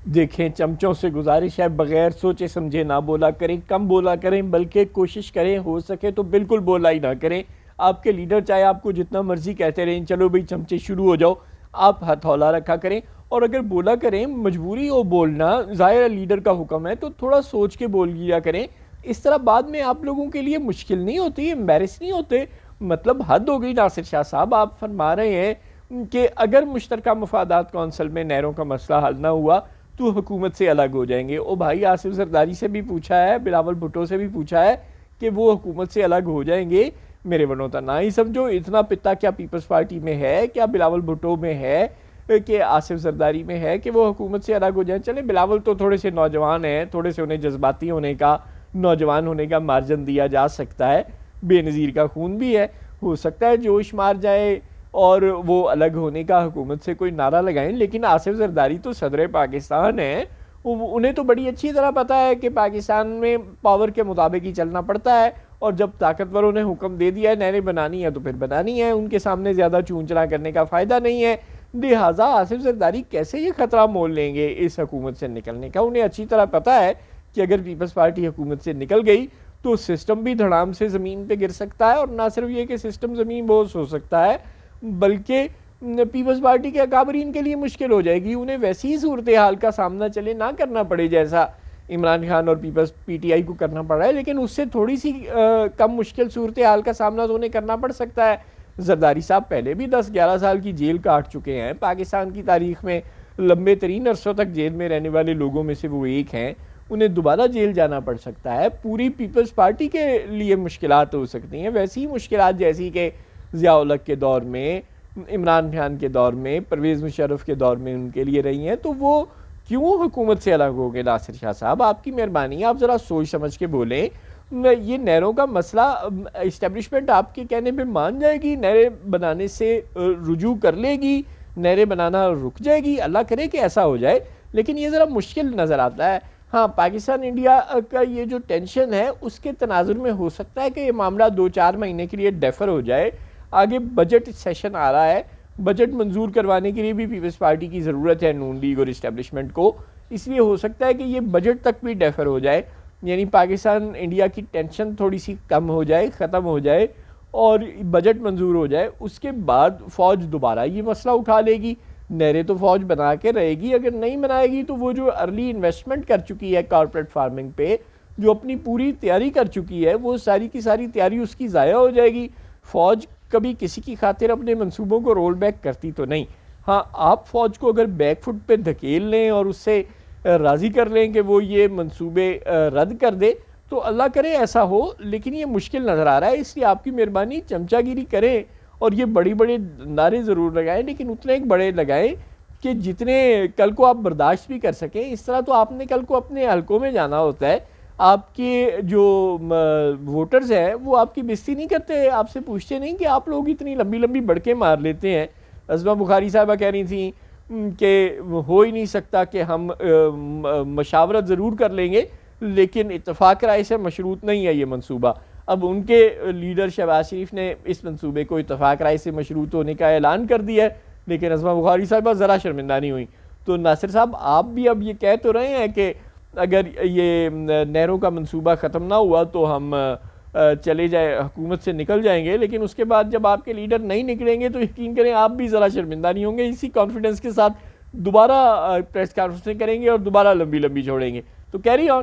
دیکھیں چمچوں سے گزارش ہے بغیر سوچے سمجھے نہ بولا کریں، کم بولا کریں، بلکہ کوشش کریں ہو سکے تو بالکل بولا ہی نہ کریں۔ آپ کے لیڈر چاہے آپ کو جتنا مرضی کہتے رہیں چلو بھئی چمچے شروع ہو جاؤ، آپ ہتھولا رکھا کریں، اور اگر بولا کریں مجبوری ہو بولنا، ظاہر ہے لیڈر کا حکم ہے تو تھوڑا سوچ کے بول لیا کریں۔ اس طرح بعد میں آپ لوگوں کے لیے مشکل نہیں ہوتی، امبیرس نہیں ہوتے۔ مطلب حد ہو گئی ناصر شاہ صاحب، آپ فرما رہے ہیں کہ اگر مشترکہ مفادات کونسل میں نہروں کا مسئلہ حل نہ ہوا تو حکومت سے الگ ہو جائیں گے۔ او بھائی آصف زرداری سے بھی پوچھا ہے، بلاول بھٹو سے بھی پوچھا ہے کہ وہ حکومت سے الگ ہو جائیں گے۔ میرے بنو تا نہ ہی سمجھو، اتنا پتا کیا پیپلز پارٹی میں ہے، کیا بلاول بھٹو میں ہے، کہ آصف زرداری میں ہے کہ وہ حکومت سے الگ ہو جائیں۔ چلیں بلاول تو تھوڑے سے نوجوان ہیں، تھوڑے سے انہیں جذباتی ہونے کا، نوجوان ہونے کا مارجن دیا جا سکتا ہے، بے نظیر کا خون بھی ہے، ہو سکتا ہے جوش مار جائے اور وہ الگ ہونے کا حکومت سے کوئی نعرہ لگائیں۔ لیکن آصف زرداری تو صدر پاکستان ہیں، انہیں تو بڑی اچھی طرح پتا ہے کہ پاکستان میں پاور کے مطابق ہی چلنا پڑتا ہے، اور جب طاقتوروں نے حکم دے دیا ہے نہریں بنانی ہے تو پھر بنانی ہے، ان کے سامنے زیادہ چون چرا کرنے کا فائدہ نہیں ہے۔ لہٰذا آصف زرداری کیسے یہ خطرہ مول لیں گے اس حکومت سے نکلنے کا؟ انہیں اچھی طرح پتا ہے کہ اگر پیپلز پارٹی حکومت سے نکل گئی تو سسٹم بھی دھڑام سے زمین پہ گر سکتا ہے، اور نہ صرف یہ کہ سسٹم زمین بوس ہو سکتا ہے بلکہ پیپلز پارٹی کے اکابرین کے لیے مشکل ہو جائے گی، انہیں ویسی ہی صورتحال کا سامنا چلے نہ کرنا پڑے جیسا عمران خان اور پیپلز پی ٹی آئی کو کرنا پڑ رہا ہے، لیکن اس سے تھوڑی سی کم مشکل صورتحال کا سامنا تو انہیں کرنا پڑ سکتا ہے۔ زرداری صاحب پہلے بھی 10-11 سال کی جیل کاٹ چکے ہیں، پاکستان کی تاریخ میں لمبے ترین عرصوں تک جیل میں رہنے والے لوگوں میں سے وہ ایک ہیں، انہیں دوبارہ جیل جانا پڑ سکتا ہے۔ پوری پیپلز پارٹی کے لیے مشکلات ہو سکتی ہیں، ویسی ہی مشکلات جیسی کہ ضیاء الحق کے دور میں، عمران خان کے دور میں، پرویز مشرف کے دور میں ان کے لیے رہی ہیں، تو وہ کیوں حکومت سے الگ ہو گئے؟ ناصر شاہ صاحب آپ کی مہربانی ہے، آپ ذرا سوچ سمجھ کے بولیں۔ یہ نہروں کا مسئلہ اسٹیبلشمنٹ آپ کے کہنے پہ مان جائے گی، نہریں بنانے سے رجوع کر لے گی، نہریں بنانا رک جائے گی؟ اللہ کرے کہ ایسا ہو جائے، لیکن یہ ذرا مشکل نظر آتا ہے۔ ہاں پاکستان انڈیا کا یہ جو ٹینشن ہے اس کے تناظر میں ہو سکتا ہے کہ یہ معاملہ 2-4 مہینے کے لیے ڈیفر ہو جائے۔ آگے بجٹ سیشن آ رہا ہے، بجٹ منظور کروانے کے لیے بھی پیپلز پارٹی کی ضرورت ہے نون لیگ اور اسٹیبلشمنٹ کو، اس لیے ہو سکتا ہے کہ یہ بجٹ تک بھی ڈیفر ہو جائے، یعنی پاکستان انڈیا کی ٹینشن تھوڑی سی کم ہو جائے، ختم ہو جائے اور بجٹ منظور ہو جائے۔ اس کے بعد فوج دوبارہ یہ مسئلہ اٹھا لے گی، نہریں تو فوج بنا کے رہے گی، اگر نہیں بنائے گی تو وہ جو ارلی انویسٹمنٹ کر چکی ہے کارپوریٹ فارمنگ پہ، جو اپنی پوری تیاری کر چکی ہے، وہ ساری کی ساری تیاری اس کی ضائع ہو جائے گی۔ فوج کبھی کسی کی خاطر اپنے منصوبوں کو رول بیک کرتی تو نہیں۔ ہاں آپ فوج کو اگر بیک فٹ پہ دھکیل لیں اور اس سے راضی کر لیں کہ وہ یہ منصوبے رد کر دے تو اللہ کرے ایسا ہو، لیکن یہ مشکل نظر آ رہا ہے، اس لیے آپ کی مہربانی چمچہ گیری کریں اور یہ بڑی بڑے نعرے ضرور لگائیں، لیکن اتنے ایک بڑے لگائیں کہ جتنے کل کو آپ برداشت بھی کر سکیں۔ اس طرح تو آپ نے کل کو اپنے حلقوں میں جانا ہوتا ہے، آپ کے جو ووٹرز ہیں وہ آپ کی بےزتی نہیں کرتے، آپ سے پوچھتے نہیں کہ آپ لوگ اتنی لمبی لمبی بڑکیں مار لیتے ہیں۔ عظمہ بخاری صاحبہ کہہ رہی تھیں کہ ہو ہی نہیں سکتا کہ ہم مشاورت ضرور کر لیں گے لیکن اتفاق رائے سے مشروط نہیں ہے یہ منصوبہ۔ اب ان کے لیڈر شہباز شریف نے اس منصوبے کو اتفاق رائے سے مشروط ہونے کا اعلان کر دیا ہے، لیکن عظمہ بخاری صاحبہ ذرا شرمندہ نہیں ہوئی۔ تو ناصر صاحب آپ بھی اب یہ کہہ تو رہے ہیں کہ اگر یہ نہروں کا منصوبہ ختم نہ ہوا تو ہم چلے جائے حکومت سے نکل جائیں گے، لیکن اس کے بعد جب آپ کے لیڈر نہیں نکلیں گے تو یقین کریں آپ بھی ذرا شرمندہ نہیں ہوں گے، اسی کانفیڈنس کے ساتھ دوبارہ پریس کانفرنسیں کریں گے اور دوبارہ لمبی لمبی چھوڑیں گے۔ تو کیری آن۔